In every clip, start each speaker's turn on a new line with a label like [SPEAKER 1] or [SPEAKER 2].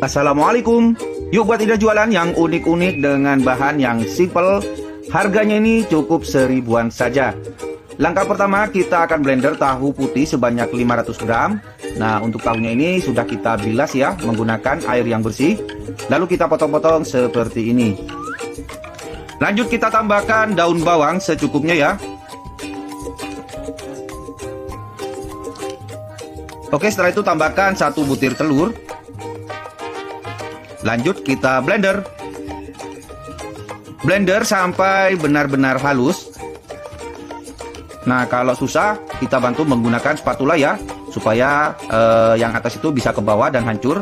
[SPEAKER 1] Assalamualaikum. Yuk buat ide jualan yang unik-unik dengan bahan yang simple. Harganya ini cukup 1000-an saja. Langkah pertama kita akan blender tahu putih sebanyak 500 gram. Nah, untuk tahunya ini sudah kita bilas ya menggunakan air yang bersih. Lalu kita potong-potong seperti ini. Lanjut kita tambahkan daun bawang secukupnya ya. Oke, setelah itu tambahkan 1 butir telur. Lanjut kita blender. Blender sampai benar-benar halus. Nah, kalau susah kita bantu menggunakan spatula ya, supaya yang atas itu bisa ke bawah dan hancur.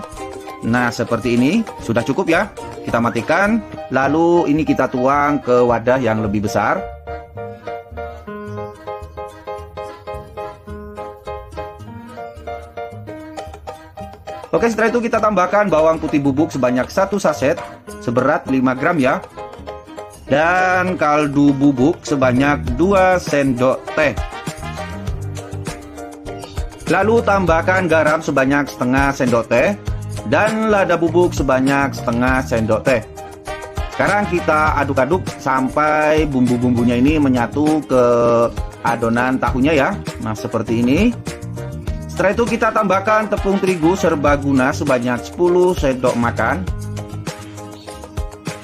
[SPEAKER 1] Nah, seperti ini sudah cukup ya. Kita matikan, lalu ini kita tuang ke wadah yang lebih besar. Oke, setelah itu kita tambahkan bawang putih bubuk sebanyak 1 saset seberat 5 gram ya. Dan kaldu bubuk sebanyak 2 sendok teh. Lalu tambahkan garam sebanyak setengah sendok teh dan lada bubuk sebanyak setengah sendok teh. Sekarang kita aduk-aduk sampai bumbu-bumbunya ini menyatu ke adonan tahunya ya. Nah, seperti ini. Setelah itu kita tambahkan tepung terigu serbaguna sebanyak 10 sendok makan.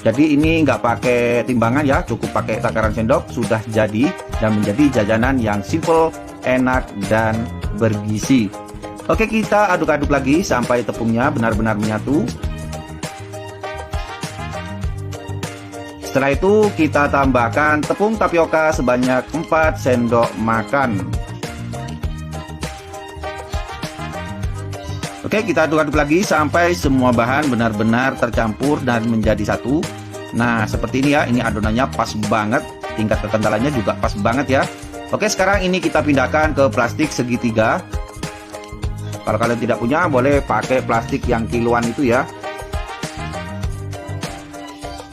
[SPEAKER 1] Jadi ini nggak pakai timbangan ya, cukup pakai takaran sendok sudah jadi dan menjadi jajanan yang simple, enak dan bergizi. Oke, kita aduk-aduk lagi sampai tepungnya benar-benar menyatu. Setelah itu kita tambahkan tepung tapioka sebanyak 4 sendok makan. Oke, kita aduk-aduk lagi sampai semua bahan benar-benar tercampur dan menjadi satu. Nah, seperti ini ya, ini adonannya pas banget, tingkat kekentalannya juga pas banget ya. Oke, sekarang ini kita pindahkan ke plastik segitiga. Kalau kalian tidak punya, boleh pakai plastik yang kiloan itu ya.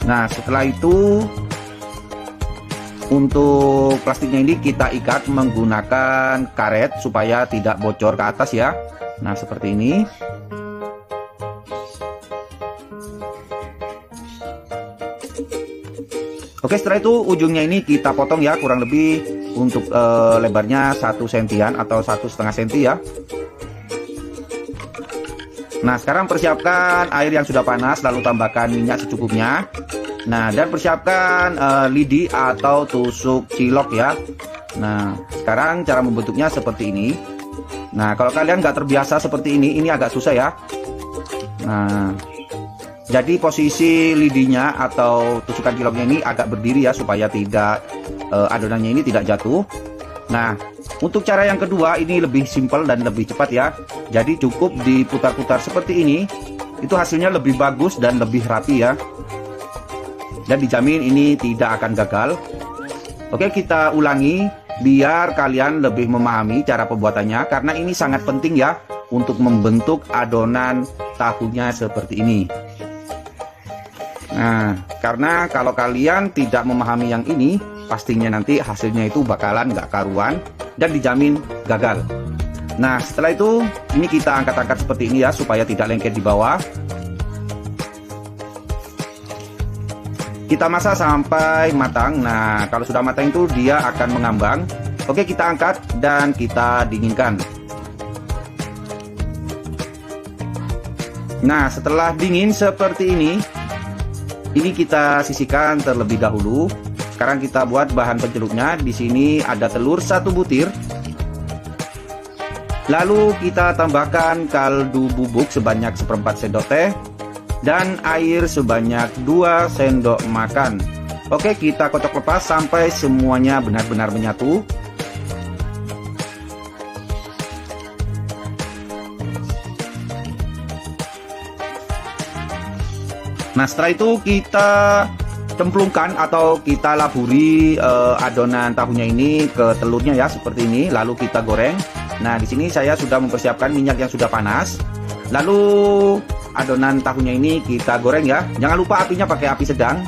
[SPEAKER 1] Nah, setelah itu untuk plastiknya ini kita ikat menggunakan karet supaya tidak bocor ke atas ya. Nah, seperti ini. Oke, setelah itu ujungnya ini kita potong ya, kurang lebih untuk lebarnya 1 sentian atau 1,5 senti ya. Nah, sekarang persiapkan air yang sudah panas, lalu tambahkan minyak secukupnya. Nah, dan persiapkan lidi atau tusuk cilok ya. Nah, sekarang cara membentuknya seperti ini. Nah, kalau kalian nggak terbiasa seperti ini agak susah ya. Nah, jadi posisi lidinya atau tusukan ciloknya ini agak berdiri ya, supaya tidak adonannya ini tidak jatuh. Nah, untuk cara yang kedua ini lebih simpel dan lebih cepat ya. Jadi cukup diputar-putar seperti ini, itu hasilnya lebih bagus dan lebih rapi ya. Dan dijamin ini tidak akan gagal. Oke, kita ulangi biar kalian lebih memahami cara pembuatannya, karena ini sangat penting ya untuk membentuk adonan tahunya seperti ini. Nah, karena kalau kalian tidak memahami yang ini, pastinya nanti hasilnya itu bakalan nggak karuan dan dijamin gagal. Nah, setelah itu ini kita angkat-angkat seperti ini ya, supaya tidak lengket di bawah. Kita masak sampai matang. Nah, kalau sudah matang itu dia akan mengambang. Oke, kita angkat dan kita dinginkan. Nah, setelah dingin seperti ini kita sisihkan terlebih dahulu. Sekarang kita buat bahan pencelupnya. Di sini ada telur 1 butir. Lalu kita tambahkan kaldu bubuk sebanyak 1/4 sendok teh. Dan air sebanyak 2 sendok makan. Oke, kita kocok lepas sampai semuanya benar-benar menyatu. Nah, setelah itu kita cemplungkan atau kita laburi adonan tahunya ini ke telurnya ya, seperti ini. Lalu kita goreng. Nah, di sini saya sudah mempersiapkan minyak yang sudah panas. Lalu adonan tahunya ini kita goreng ya. Jangan lupa apinya pakai api sedang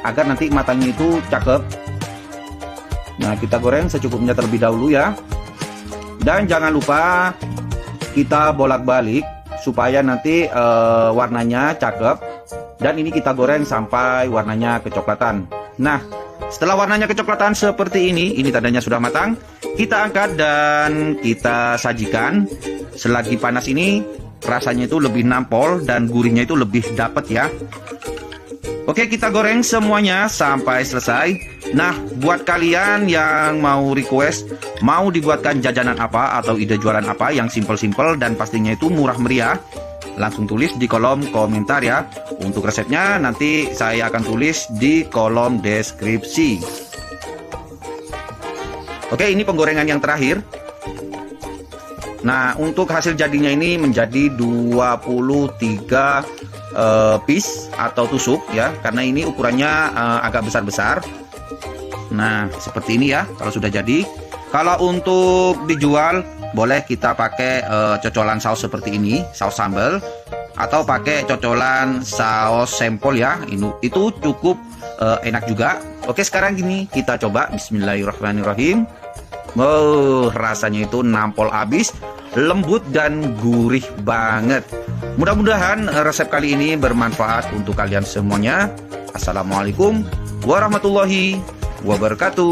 [SPEAKER 1] agar nanti matangnya itu cakep. Nah, kita goreng secukupnya terlebih dahulu ya. Dan jangan lupa kita bolak-balik supaya nanti warnanya cakep. Dan ini kita goreng sampai warnanya kecoklatan. Nah, setelah warnanya kecoklatan seperti ini tandanya sudah matang. Kita angkat dan kita sajikan. Selagi panas ini rasanya itu lebih nampol dan gurihnya itu lebih dapat ya. Oke, kita goreng semuanya sampai selesai. Nah, buat kalian yang mau request, mau dibuatkan jajanan apa atau ide jualan apa yang simple-simple dan pastinya itu murah meriah, langsung tulis di kolom komentar ya. Untuk resepnya nanti saya akan tulis di kolom deskripsi. Oke, ini penggorengan yang terakhir. Nah, untuk hasil jadinya ini menjadi 23 piece atau tusuk ya, karena ini ukurannya agak besar-besar. Nah, seperti ini ya kalau sudah jadi. Kalau untuk dijual boleh kita pakai cocolan saus seperti ini, saus sambal, atau pakai cocolan saus sempol ya. Itu cukup enak juga. Oke, sekarang gini kita coba. Bismillahirrahmanirrahim. Rasanya itu nampol abis, lembut dan gurih banget. Mudah-mudahan resep kali ini bermanfaat untuk kalian semuanya. Assalamualaikum warahmatullahi wabarakatuh.